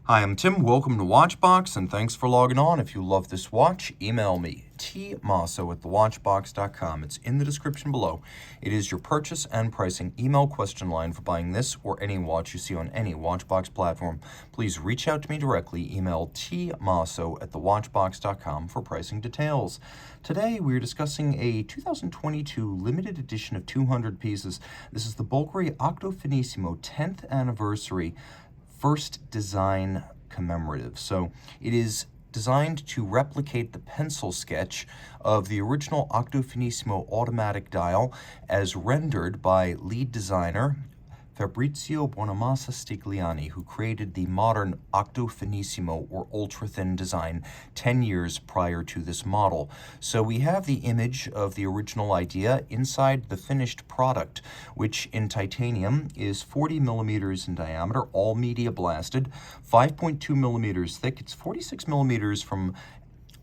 Hi, I'm Tim. Welcome to Watchbox, and thanks for logging on. If you love this watch, email me, tmosso@thewatchbox.com. It's in the description below. It is your purchase and pricing email question line for buying this or any watch you see on any Watchbox platform. Please reach out to me directly. Email tmosso@thewatchbox.com for pricing details. Today, we're discussing a 2022 limited edition of 200 pieces. This is the Bulgari Octo Finissimo 10th anniversary first design commemorative. So it is designed to replicate the pencil sketch of the original Octo Finissimo automatic dial as rendered by lead designer Fabrizio Bonamassa Stigliani, who created the modern Octo Finissimo or ultra-thin design 10 years prior to this model. So we have the image of the original idea inside the finished product, which in titanium is 40 millimeters in diameter, all media blasted, 5.2 millimeters thick. It's 46 millimeters from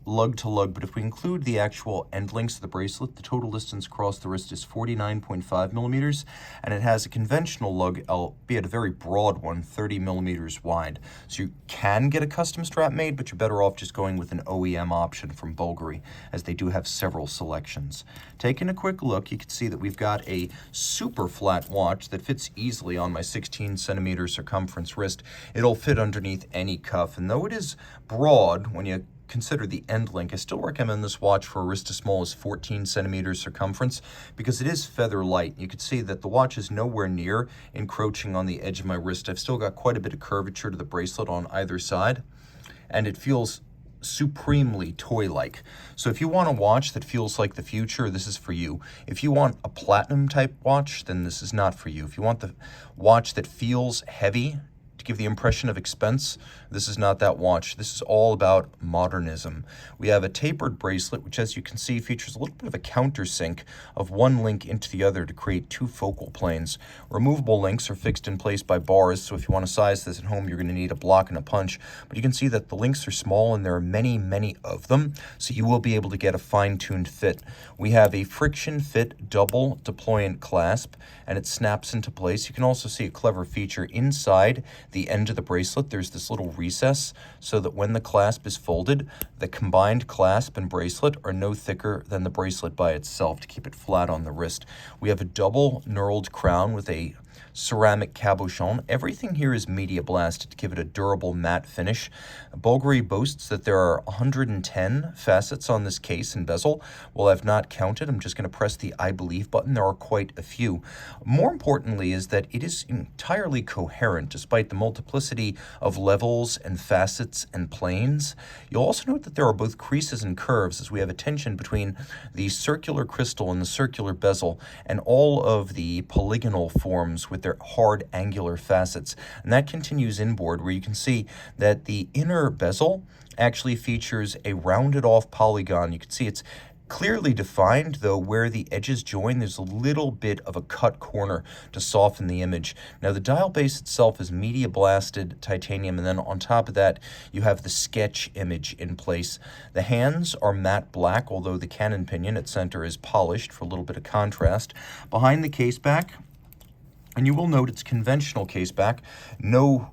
lug to lug, but if we include the actual end links of the bracelet, the total distance across the wrist is 49.5 millimeters, and it has a conventional lug, albeit a very broad one, 30 millimeters wide. So you can get a custom strap made, but you're better off just going with an OEM option from Bulgari, as they do have several selections. Taking a quick look, you can see that we've got a super flat watch that fits easily on my 16 centimeter circumference wrist. It'll fit underneath any cuff, and though it is broad, when you consider the end link, I still recommend this watch for a wrist as small as 14 centimeters circumference because it is feather light. You can see that the watch is nowhere near encroaching on the edge of my wrist. I've still got quite a bit of curvature to the bracelet on either side, and it feels supremely toy-like. So if you want a watch that feels like the future, this is for you. If you want a platinum type watch, then this is not for you. If you want the watch that feels heavy, give the impression of expense, this is not that watch. This is all about modernism. We have a tapered bracelet, which as you can see features a little bit of a countersink of one link into the other to create two focal planes. Removable links are fixed in place by bars, so if you want to size this at home, you're going to need a block and a punch. But you can see that the links are small and there are many, many of them, so you will be able to get a fine-tuned fit. We have a friction fit double deployant clasp, and it snaps into place. You can also see a clever feature inside the end of the bracelet. There's this little recess so that when the clasp is folded, the combined clasp and bracelet are no thicker than the bracelet by itself to keep it flat on the wrist. We have a double knurled crown with a ceramic cabochon. Everything here is media blasted to give it a durable matte finish. Bulgari boasts that there are 110 facets on this case and bezel. Well, I've not counted. I'm just going to press the I believe button. There are quite a few. More importantly is that it is entirely coherent despite the multiplicity of levels and facets and planes. You'll also note that there are both creases and curves as we have a tension between the circular crystal and the circular bezel and all of the polygonal forms with their hard angular facets. And that continues inboard, where you can see that the inner bezel actually features a rounded off polygon. You can see it's clearly defined, though where the edges join, there's a little bit of a cut corner to soften the image. Now, the dial base itself is media blasted titanium, and then on top of that, you have the sketch image in place. The hands are matte black, although the cannon pinion at center is polished for a little bit of contrast. Behind the case back, and you will note it's conventional case back, no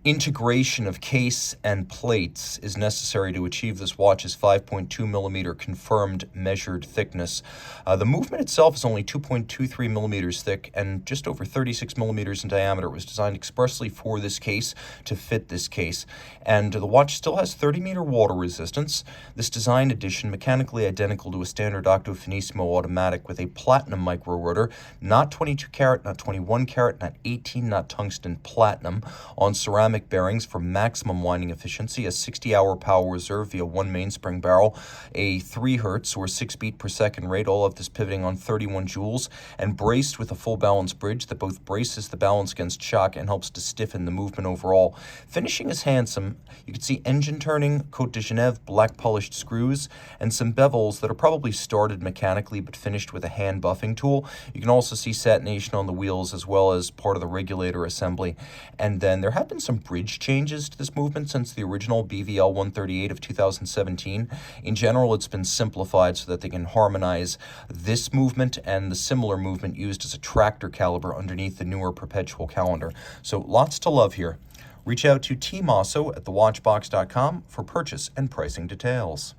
integration of case and plates is necessary to achieve this watch's 5.2 millimeter confirmed measured thickness. The movement itself is only 2.23 millimeters thick and just over 36 millimeters in diameter. It was designed expressly for this case to fit this case. And the watch still has 30-meter water resistance. This design edition, mechanically identical to a standard Octo Finissimo automatic with a platinum micro rotor, not 22 karat, not 21 karat, not 18, not tungsten, platinum, on ceramic bearings for maximum winding efficiency, a 60-hour power reserve via one mainspring barrel, a 3 hertz or 6 beat per second rate, all of this pivoting on 31 joules, and braced with a full balance bridge that both braces the balance against shock and helps to stiffen the movement overall. Finishing is handsome. You can see engine turning, Côte de Genève, black polished screws, and some bevels that are probably started mechanically but finished with a hand buffing tool. You can also see satination on the wheels as well as part of the regulator assembly. And then there have been some bridge changes to this movement since the original BVL 138 of 2017. In general, it's been simplified so that they can harmonize this movement and the similar movement used as a tractor caliber underneath the newer perpetual calendar. So lots to love here. Reach out to Team Mosso at thewatchbox.com for purchase and pricing details.